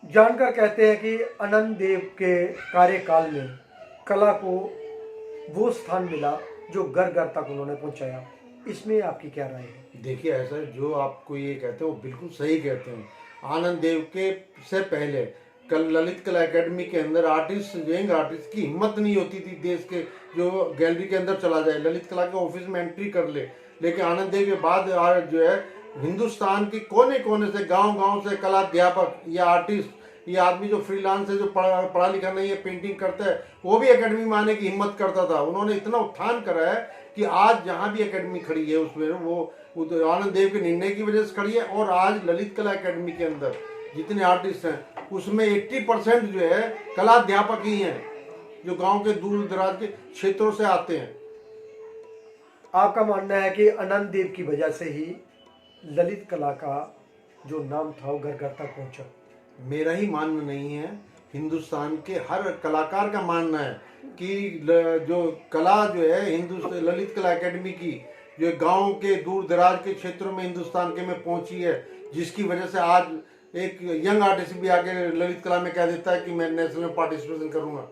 जानकर कहते हैं कि आनंद देव के कार्यकाल में कला को वो स्थान मिला जो घर घर तक उन्होंने पहुंचाया। इसमें आपकी क्या राय है? देखिए, ऐसा जो आपको ये कहते हैं वो बिल्कुल सही कहते हैं। आनंद देव के से पहले कल ललित कला एकेडमी के अंदर आर्टिस्ट, यंग आर्टिस्ट की हिम्मत नहीं होती थी देश के जो गैलरी के अंदर चला जाए, ललित कला के ऑफिस में एंट्री कर ले। लेकिन आनंद देव के बाद आज जो है हिंदुस्तान के कोने कोने से, गांव गांव से कलाध्यापक या आर्टिस्ट, ये आदमी जो फ्रीलांस है, जो पढ़ा लिखा नहीं है, पेंटिंग करता है, वो भी एकेडमी में आने की हिम्मत करता था। उन्होंने इतना उत्थान करा है कि आज जहाँ भी एकेडमी खड़ी है उसमें वो आनंद देव के निर्णय की वजह से खड़ी है। और आज ललित कला एकेडमी के अंदर जितने आर्टिस्ट हैं उसमें 80% जो है कलाध्यापक ही हैं, जो गांव के दूर दराज के क्षेत्रों से आते हैं। आपका मानना है कि आनंद देव की वजह से ही ललित कला का जो नाम था वो घर घर तक पहुंचा? मेरा ही मानना नहीं है, हिंदुस्तान के हर कलाकार का मानना है कि जो कला जो है हिंदुस्तान ललित कला एकेडमी की जो गांव के दूर दराज के क्षेत्रों में हिंदुस्तान के में पहुंची है, जिसकी वजह से आज एक यंग आर्टिस्ट भी आके ललित कला में कह देता है कि मैं नेशनल में पार्टिसिपेशन करूंगा,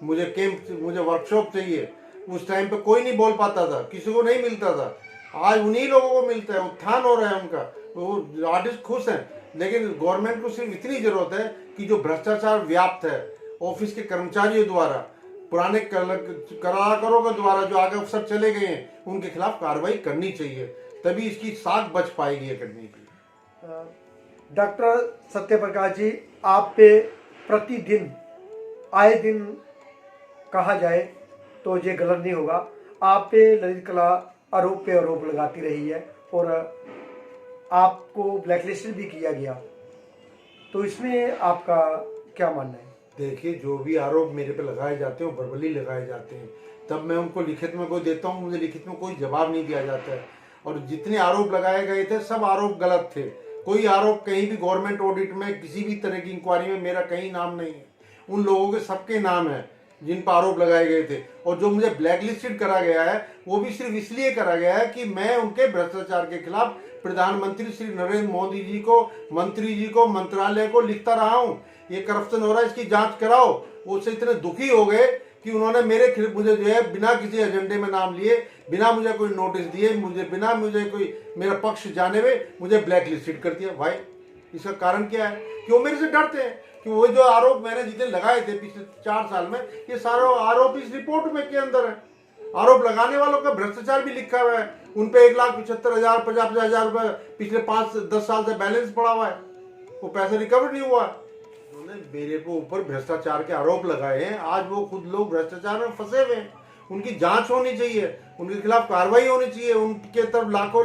मुझे कैंप, मुझे वर्कशॉप चाहिए। उस टाइम पे कोई नहीं बोल पाता था, किसी को नहीं मिलता था, आज उन्हीं लोगों को मिलता है, उत्थान हो रहा है उनका, वो आर्टिस्ट खुश हैं। लेकिन गवर्नमेंट को सिर्फ इतनी जरूरत है कि जो भ्रष्टाचार व्याप्त है ऑफिस के कर्मचारियों द्वारा, पुराने कलाकारों के द्वारा जो आगे अफसर चले गए हैं, उनके खिलाफ कार्रवाई करनी चाहिए, तभी इसकी साख बच पाएगी एकेडमी की। डॉक्टर सत्य प्रकाश जी, आप पे प्रतिदिन आए दिन कहा जाए तो ये गलत नहीं होगा, आप पे ललित कला आरोप पे आरोप लगाती रही है और आपको ब्लैकलिस्टेड भी किया गया, तो इसमें आपका क्या मानना है? देखिए, जो भी आरोप मेरे पे लगाए जाते हैं वो वर्बली लगाए जाते हैं, तब मैं उनको लिखित में कोई देता हूँ, मुझे लिखित में कोई जवाब नहीं दिया जाता है। और जितने आरोप लगाए गए थे सब आरोप गलत थे, कोई आरोप कहीं भी गवर्नमेंट ऑडिट में किसी भी तरह की इंक्वायरी में मेरा कहीं नाम नहीं है। उन लोगों के सबके नाम है जिन पर आरोप लगाए गए थे, और जो मुझे ब्लैकलिस्टेड करा गया है वो भी सिर्फ इसलिए करा गया है कि मैं उनके भ्रष्टाचार के खिलाफ प्रधानमंत्री श्री नरेंद्र मोदी जी को, मंत्री जी को, मंत्रालय को लिखता रहा हूँ, ये करप्शन हो रहा है, इसकी जांच कराओ। वो उससे इतने दुखी हो गए कि उन्होंने मुझे जो है बिना किसी एजेंडे में नाम लिए, बिना मुझे कोई नोटिस दिए, बिना मुझे कोई मेरा पक्ष जाने में मुझे ब्लैक लिस्टेड कर दिया। भाई, इसका कारण क्या है कि वो मेरे से डरते हैं कि वो जो आरोप मैंने जितने लगाए थे पिछले 4 साल में, ये सारे आरोप इस रिपोर्ट में के अंदर है। आरोप लगाने वालों का भ्रष्टाचार भी लिखा हुआ है, उनपे 1,75,000 50,000 रुपए पिछले 5-10 साल से बैलेंस पड़ा हुआ है, वो पैसा रिकवर नहीं हुआ। उन्होंने मेरे को ऊपर भ्रष्टाचार के आरोप लगाए हैं, आज वो खुद लोग भ्रष्टाचार में फंसे हुए हैं, उनकी जांच होनी चाहिए, उनके खिलाफ कार्रवाई होनी चाहिए। उनके तरफ लाखों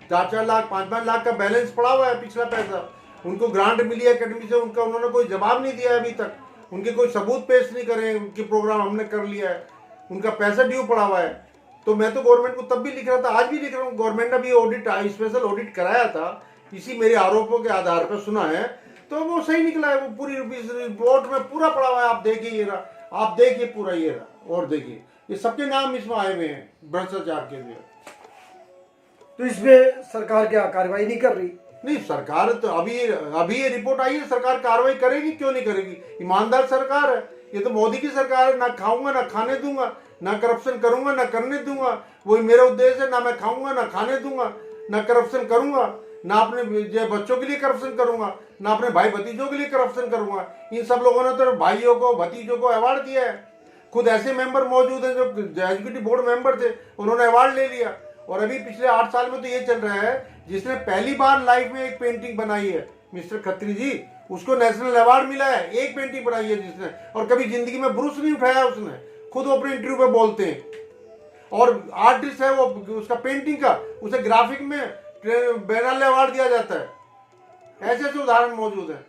4-4 लाख 5-5 लाख का बैलेंस पड़ा हुआ है, पिछला पैसा उनको ग्रांट मिली है एकेडमी से, उनका उन्होंने कोई जवाब नहीं दिया है अभी तक, उनके कोई सबूत पेश नहीं करे, उनके प्रोग्राम हमने कर लिया है, उनका पैसा ड्यू पड़ा हुआ है। तो मैं तो गवर्नमेंट को तब भी लिख रहा था, आज भी लिख रहा हूँ, गवर्नमेंट ने भी ऑडिट, स्पेशल ऑडिट कराया था, इसी मेरे आरोपों के आधार पर सुना है, तो वो सही निकला है। वो पूरी रिपोर्ट में पूरा पड़ा हुआ है, आप देखिए, ये रहा, आप देखिए पूरा ये रहा, और देखिए ये सबके नाम इसमें आए हुए हैं भ्रष्टाचार के लिए। तो इसमें सरकार क्या कार्रवाई नहीं कर रही? नहीं, सरकार तो अभी ये रिपोर्ट आई है, सरकार कार्रवाई करेगी, क्यों नहीं करेगी, ईमानदार सरकार है, ये तो मोदी की सरकार है, ना खाऊंगा ना खाने दूंगा, ना करप्शन करूंगा ना करने दूंगा, वही मेरा उद्देश्य है, ना मैं खाऊंगा ना खाने दूंगा, ना करप्शन करूंगा, ना अपने बच्चों के लिए करप्शन करूंगा, ना अपने भाई भतीजों के लिए करप्शन करूंगा। इन सब लोगों ने तो भाइयों को, भतीजों को अवार्ड दिया है, खुद ऐसे मेंबर मौजूद हैं जो एग्जीक्यूटिव बोर्ड मेंबर थे, उन्होंने अवार्ड ले लिया। और अभी पिछले 8 साल में तो ये चल रहा है, जिसने पहली बार लाइफ में एक पेंटिंग बनाई है मिस्टर खत्री जी, उसको नेशनल अवार्ड मिला है, एक पेंटिंग बनाई है जिसने, और कभी जिंदगी में ब्रूस नहीं उठाया उसने, खुद अपने इंटरव्यू में बोलते हैं। और आर्टिस्ट है वो, उसका पेंटिंग का उसे ग्राफिक में बैनाले अवार्ड दिया जाता है। ऐसे ऐसे उदाहरण मौजूद है।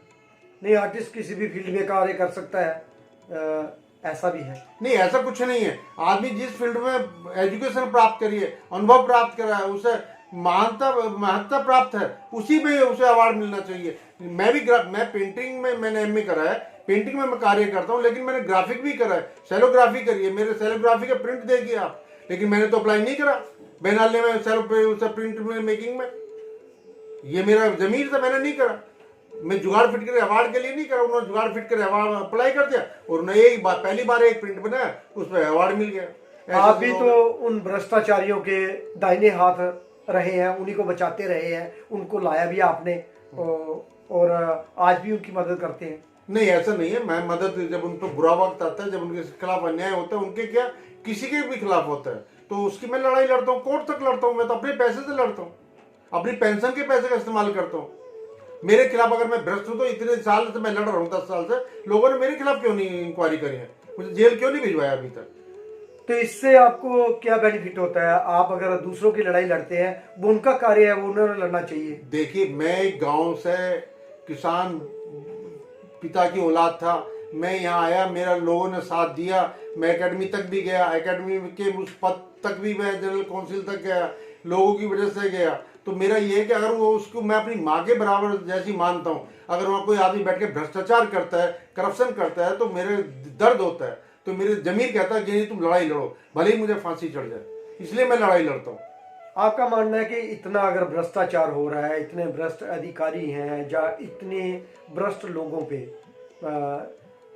नहीं, आर्टिस्ट किसी भी फील्ड में कार्य कर सकता है, ऐसा भी है? नहीं, ऐसा कुछ नहीं है। आदमी जिस फील्ड में एजुकेशन प्राप्त करी है, अनुभव प्राप्त करा है, उसे महत्ता प्राप्त है, उसी में उसे अवार्ड मिलना चाहिए। मैं पेंटिंग में मैंने एमए करा है, पेंटिंग में मैं कार्य करता हूँ, लेकिन मैंने ग्राफिक भी करा है, सेलोग्राफी करी है, मेरे सेलोग्राफी के प्रिंट देखिए आप, लेकिन मैंने तो अप्लाई नहीं करा बैनाले में प्रिंट में मेकिंग में, ये मेरा जमीन था, मैंने नहीं करा। मैं जुगाड़ फिट कर अवार्ड के लिए नहीं करा, उन्होंने जुगाड़ फिट कर अवार्ड अप्लाई कर दिया और उन्हें पहली बार एक प्रिंट बनाया, उस पर अवार्ड मिल गया। आप भी तो उन भ्रष्टाचारियों के दाहिने हाथ रहे हैं, उन्हीं को बचाते रहे हैं, उनको लाया भी आपने और आज भी उनकी मदद करते हैं। नहीं, ऐसा नहीं है। मैं मदद, जब उन पर बुरा वक्त आता है, जब उनके खिलाफ अन्याय होता है, उनके क्या, किसी के भी खिलाफ होता है, तो उसकी मैं लड़ाई लड़ता हूँ, कोर्ट तक लड़ता हूँ। मैं तो अपने पैसे से लड़ता हूँ, अपनी पेंशन के पैसे का इस्तेमाल करता हूँ। मेरे खिलाफ अगर मैं भ्रष्ट हूं तो इतने साल से मैं लड़ रहा हूँ, 10 साल से, लोगों ने मेरे खिलाफ क्यों नहीं इंक्वायरी करी है, मुझे जेल क्यों नहीं भिजवाया अभी तक? तो इससे आपको क्या बेनिफिट होता है? आप अगर दूसरों की लड़ाई लड़ते हैं, वो उनका कार्य है, वो उन्हें लड़ना चाहिए। देखिए, मैं एक गांव से किसान पिता की औलाद था, मैं यहाँ आया, मेरा लोगों ने साथ दिया, मैं एकेडमी तक भी गया, एकेडमी के उस पद तक भी मैं जनरल काउंसिल तक गया, लोगों की वजह से गया। तो मेरा ये है कि अगर वो, उसको मैं अपनी माँ के बराबर जैसी मानता हूँ, अगर वहाँ कोई आदमी बैठ के भ्रष्टाचार करता है, करप्शन करता है, तो मेरे दर्द होता है, तो मेरे जमीर कहता है कि नहीं, तुम लड़ाई लड़ो, भले ही मुझे फांसी चढ़ जाए, इसलिए मैं लड़ाई लड़ता हूँ। आपका मानना है कि इतना अगर भ्रष्टाचार हो रहा है, इतने भ्रष्ट अधिकारी हैं, या इतने भ्रष्ट लोगों पे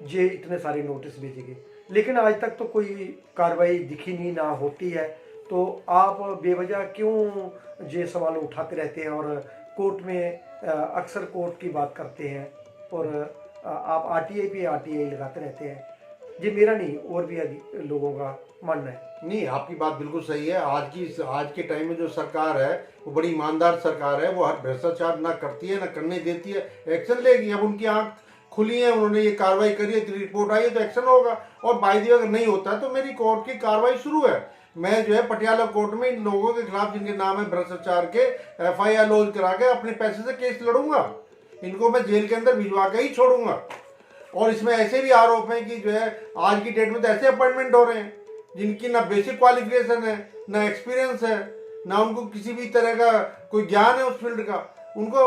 ये इतने सारे नोटिस भेजे गए, लेकिन आज तक तो कोई कार्रवाई दिखी नहीं, ना होती है, तो आप बेवजह क्यों ये सवाल उठाते रहते हैं और कोर्ट में अक्सर कोर्ट की बात करते हैं, और आप आरटीआई पे आरटीआई लगाते रहते हैं? ये मेरा नहीं, और भी लोगों का मानना है। नहीं, आपकी बात बिल्कुल सही है। आज के टाइम में जो सरकार है, वो बड़ी ईमानदार सरकार है, वो हर भ्रष्टाचार ना करती है, ना करने देती है, एक्शन लेगी। अब उनकी आंख खुली है, उन्होंने ये कार्रवाई करी है, रिपोर्ट आई है, तो एक्शन होगा। और बाई दी अगर नहीं होता है तो मेरी कोर्ट की कार्रवाई शुरू है। मैं जो है पटियाला कोर्ट में इन लोगों के खिलाफ जिनके नाम है भ्रष्टाचार के, FIR लॉन्च करा के अपने पैसे से केस लड़ूंगा। इनको मैं जेल के अंदर भिजवा के ही छोड़ूंगा। और इसमें ऐसे भी आरोप हैं कि जो है आज की डेट में तो ऐसे अपॉइंटमेंट हो रहे हैं जिनकी ना बेसिक क्वालिफिकेशन है, ना एक्सपीरियंस है, ना उनको किसी भी तरह का कोई ज्ञान है उस फील्ड का, उनको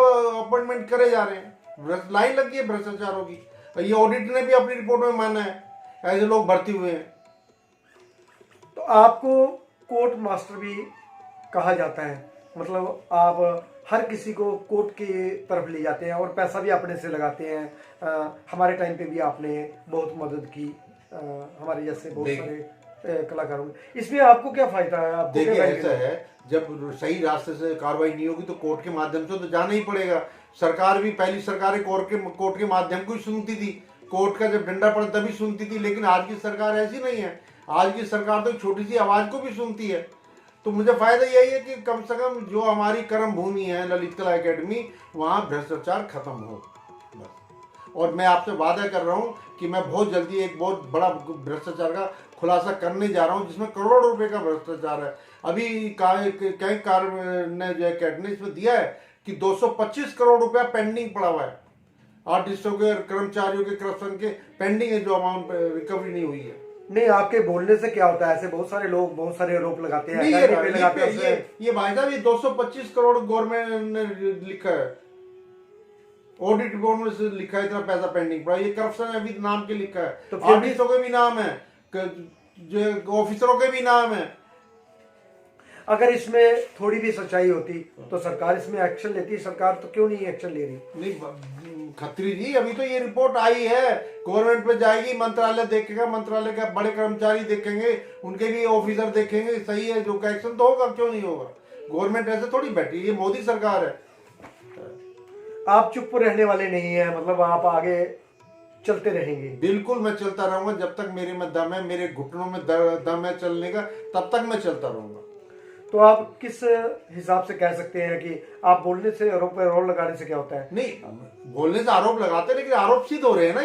अपॉइंटमेंट करे जा रहे हैं। लाइन लगी है भ्रष्टाचारों की। और ये ऑडिट ने भी अपनी रिपोर्ट में माना है, ऐसे लोग भर्ती हुए हैं। तो आपको कोर्ट मास्टर भी कहा जाता है, मतलब आप हर किसी को कोर्ट की तरफ ले जाते हैं और पैसा भी अपने से लगाते हैं। हमारे टाइम पे भी आपने बहुत मदद की, हमारे जैसे बहुत सारे कलाकारों में। इसमें आपको क्या फायदा है? आपको देखिए, क्या ऐसा है, जब सही रास्ते से कार्रवाई नहीं होगी तो कोर्ट के माध्यम से तो जाना ही पड़ेगा। सरकार भी, पहली सरकारें कोर्ट के माध्यम को ही सुनती थी, कोर्ट का जब डंडा पड़ा तभी सुनती थी। लेकिन आज की सरकार ऐसी नहीं है। आज की सरकार तो छोटी सी आवाज को भी सुनती है। तो मुझे फायदा यही है कि कम से कम जो हमारी कर्म भूमि है ललित कला एकेडमी, वहाँ भ्रष्टाचार खत्म हो बस। और मैं आपसे वादा कर रहा हूँ कि मैं बहुत जल्दी एक बहुत बड़ा भ्रष्टाचार का खुलासा करने जा रहा हूँ, जिसमें करोड़ों रुपए का भ्रष्टाचार है। अभी कई कार्य ने जो है कैबिनेट इसमें दिया है कि 225 करोड़ रुपया पेंडिंग पड़ा हुआ है, आर्टिस्टों के, कर्मचारियों के करप्शन के पेंडिंग है, जो अमाउंट रिकवरी नहीं हुई है। नहीं, आपके बोलने से क्या होता है? ऐसे बहुत सारे लोग बहुत सारे आरोप लगाते हैं। नहीं, ये भाई साहब, ये 225 करोड़ गवर्नमेंट ने लिखा है, ऑडिट रिपोर्ट में से लिखा है, इतना पैसा पेंडिंग पड़ा। ये करप्शन अभी नाम के लिखा है, तो आर्टिस्टों के भी नाम है, जो ऑफिसरों के भी नाम है। अगर इसमें थोड़ी भी सच्चाई होती तो सरकार इसमें एक्शन लेती। सरकार तो क्यों नहीं एक्शन ले रही? नहीं खत्री जी, अभी तो ये रिपोर्ट आई है, गवर्नमेंट पे जाएगी, मंत्रालय देखेगा, मंत्रालय के बड़े कर्मचारी देखेंगे, उनके भी ऑफिसर देखेंगे, सही है जो का एक्शन तो होगा, क्यों नहीं होगा। गवर्नमेंट ऐसे थोड़ी बैठी, ये मोदी सरकार है। आप चुप रहने वाले नहीं है, मतलब आप आगे चलते रहेंगे? बिल्कुल, मैं चलता रहूंगा जब तक मेरे में दम है, मेरे घुटनों में दम है चलने का, तब तक मैं चलता रहूंगा। तो आप किस हिसाब से कह सकते हैं कि आप बोलने से आरोप लगाने से क्या होता है? नहीं, बोलने से आरोप लगाते, लेकिन आरोप सिद्ध हो रहे हैं ना।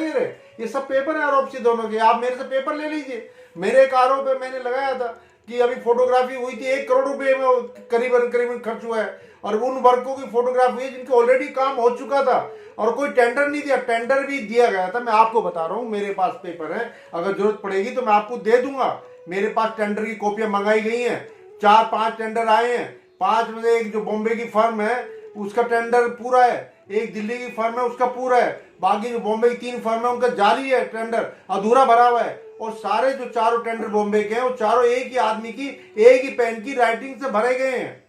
ये सब पेपर है आरोप सिद्ध होने के। आप मेरे से पेपर ले लीजिए। मेरे एक आरोप है, मैंने लगाया था कि अभी फोटोग्राफी हुई थी, 1 करोड़ रुपए में करीबन खर्च हुआ है, और उन वर्कों की फोटोग्राफी है जिनके ऑलरेडी काम हो चुका था, और कोई टेंडर नहीं दिया। टेंडर भी दिया गया था, मैं आपको बता रहा हूँ, मेरे पास पेपर है, अगर जरूरत पड़ेगी तो मैं आपको दे दूंगा। मेरे पास टेंडर की कॉपियां मंगाई गई हैं, 4-5 टेंडर आए हैं। 5 में से एक जो बॉम्बे की फर्म है उसका टेंडर पूरा है, एक दिल्ली की फर्म है उसका पूरा है, बाकी जो बॉम्बे की 3 फर्म है उनका जारी है, टेंडर अधूरा भरा हुआ है। और सारे जो 4 टेंडर बॉम्बे के हैं वो चारों एक ही आदमी की, एक ही पेन की राइटिंग से भरे गए हैं।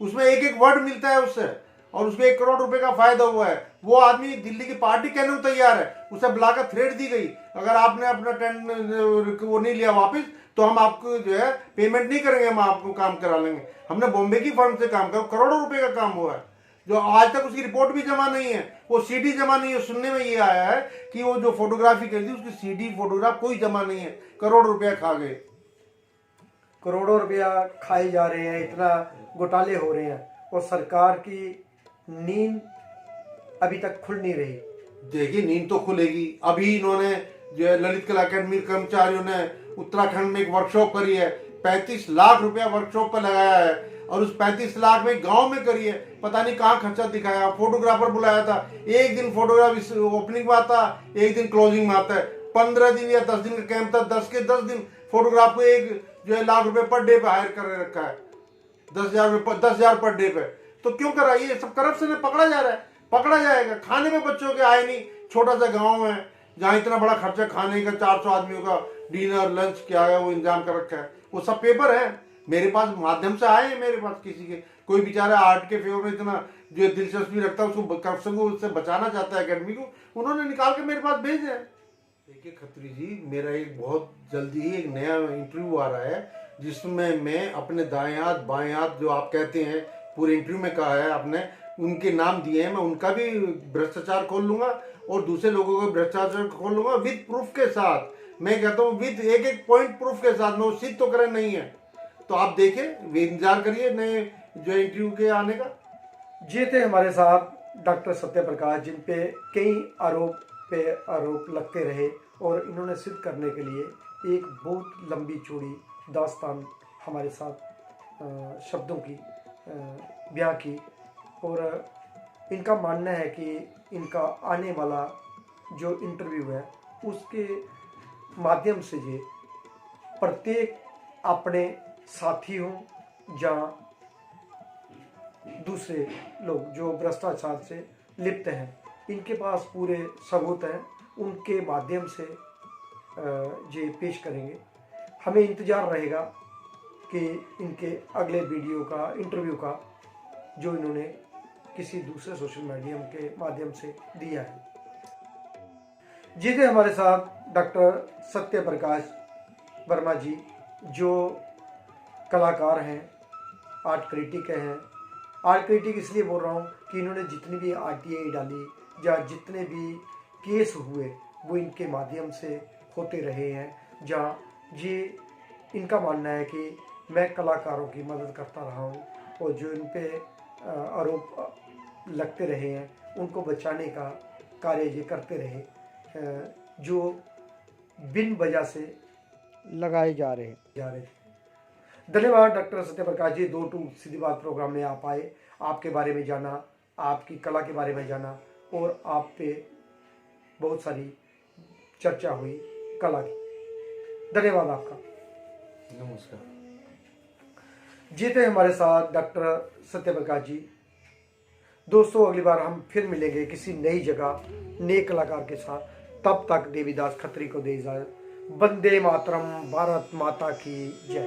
उसमें एक एक वर्ड मिलता है उससे, और उसमें 1 करोड़ रुपए का फायदा हुआ है। वो आदमी दिल्ली की पार्टी कहने को तैयार है, उसे बुलाकर थ्रेट दी गई, अगर आपने अपना टेंडर वो नहीं लिया वापस तो हम आपको जो है पेमेंट नहीं करेंगे, हम आपको काम करा लेंगे। हमने बॉम्बे की फर्म से काम करा, करोड़ों रुपए का काम हुआ है। जो आज तक उसकी रिपोर्ट भी जमा नहीं है, वो सीडी जमा नहीं है। सुनने में ये आया है कि वो जो फोटोग्राफी करी थी उसकी सीडी फोटोग्राफ कोई जमा नहीं है। करोड़ों रुपया खा गए, करोड़ों रुपया खाए जा रहे हैं, इतना घोटाले हो रहे हैं और सरकार की नींद अभी तक खुल नहीं रही। देखिए नींद तो खुलेगी। अभी इन्होंने जो है ललित कला अकेडमी कर्मचारियों ने उत्तराखंड में एक वर्कशॉप करी है, 35 लाख रुपया वर्कशॉप पर लगाया है और उस 35 लाख में गांव में करी है। पता नहीं कहाँ खर्चा दिखाया। फोटोग्राफर बुलाया था, एक दिन फोटोग्राफ ओपनिंग में आता, एक दिन क्लोजिंग में आता है। 15 दिन या 10 दिन का कैंप था, 10 के 10 दिन फोटोग्राफ को एक जो है लाख रुपए पर डे पे हायर कर रखा है, 10,000 पर डे पे। तो क्यों कर रहा है ये सब? करप्शन है, पकड़ा जा रहा है, पकड़ा जाएगा। खाने में बच्चों के आए नहीं, छोटा सा गांव है जहाँ इतना बड़ा खर्चा खाने का, 400 आदमियों का डिनर लंच क्या है वो इंतजाम कर रखा है। वो सब पेपर है मेरे पास, माध्यम से आए हैं मेरे पास। किसी के कोई बेचारा आर्ट के फेवर में इतना जो दिलचस्पी रखता है, उसको करप्शन को उससे बचाना चाहता है अकेडमी को, उन्होंने निकाल के मेरे पास भेजे हैं। देखिए खत्री जी, मेरा एक बहुत जल्दी ही एक नया इंटरव्यू आ रहा है जिसमें मैं अपने दाएं हाथ बाएं हाथ जो आप कहते हैं, पूरे इंटरव्यू में कहा है आपने, उनके नाम दिए हैं। मैं उनका भी भ्रष्टाचार खोल लूंगा और दूसरे लोगों को भ्रष्टाचार खोल लूंगा विद प्रूफ के साथ। मैं कहता हूँ विद एक पॉइंट प्रूफ के साथ। मैं सिद्ध तो करे नहीं है, तो आप देखें, इंतजार करिए नए जो इंटरव्यू के आने का। ये थे हमारे साथ डॉक्टर सत्य प्रकाश, जिन पे कई आरोप लगते रहे और इन्होंने सिद्ध करने के लिए एक बहुत लंबी चौड़ी दास्तान हमारे साथ शब्दों की बयां की। और इनका मानना है कि इनका आने वाला जो इंटरव्यू है उसके माध्यम से ये प्रत्येक अपने साथी हों या दूसरे लोग जो भ्रष्टाचार से लिप्त हैं, इनके पास पूरे सबूत हैं, उनके माध्यम से ये पेश करेंगे। हमें इंतज़ार रहेगा कि इनके अगले वीडियो का, इंटरव्यू का, जो इन्होंने किसी दूसरे सोशल मीडिया के माध्यम से दिया है। जी थे हमारे साथ डॉक्टर सत्य प्रकाश वर्मा जी, जो कलाकार हैं, आर्ट क्रिटिक हैं। आर्ट क्रिटिक इसलिए बोल रहा हूँ कि इन्होंने जितनी भी RTI डाली या जितने भी केस हुए वो इनके माध्यम से होते रहे हैं। जहाँ ये इनका मानना है कि मैं कलाकारों की मदद करता रहा हूँ और जो इन पे आरोप लगते रहे हैं उनको बचाने का कार्य ये करते रहे, जो बिन वजह से लगाए जा रहे थे। धन्यवाद डॉक्टर सत्य प्रकाश जी, 2 टू सीधी बात प्रोग्राम में आप आए, आपके बारे में जाना, आपकी कला के बारे में जाना और आप पे बहुत सारी चर्चा हुई कला की। धन्यवाद आपका। नमस्कार। जी थे हमारे साथ डॉक्टर सत्य प्रकाश जी। दोस्तों अगली बार हम फिर मिलेंगे किसी नई जगह नए कलाकार के साथ। तब तक देवीदास खत्री को दे इजाजत। वंदे मातरम। भारत माता की जय।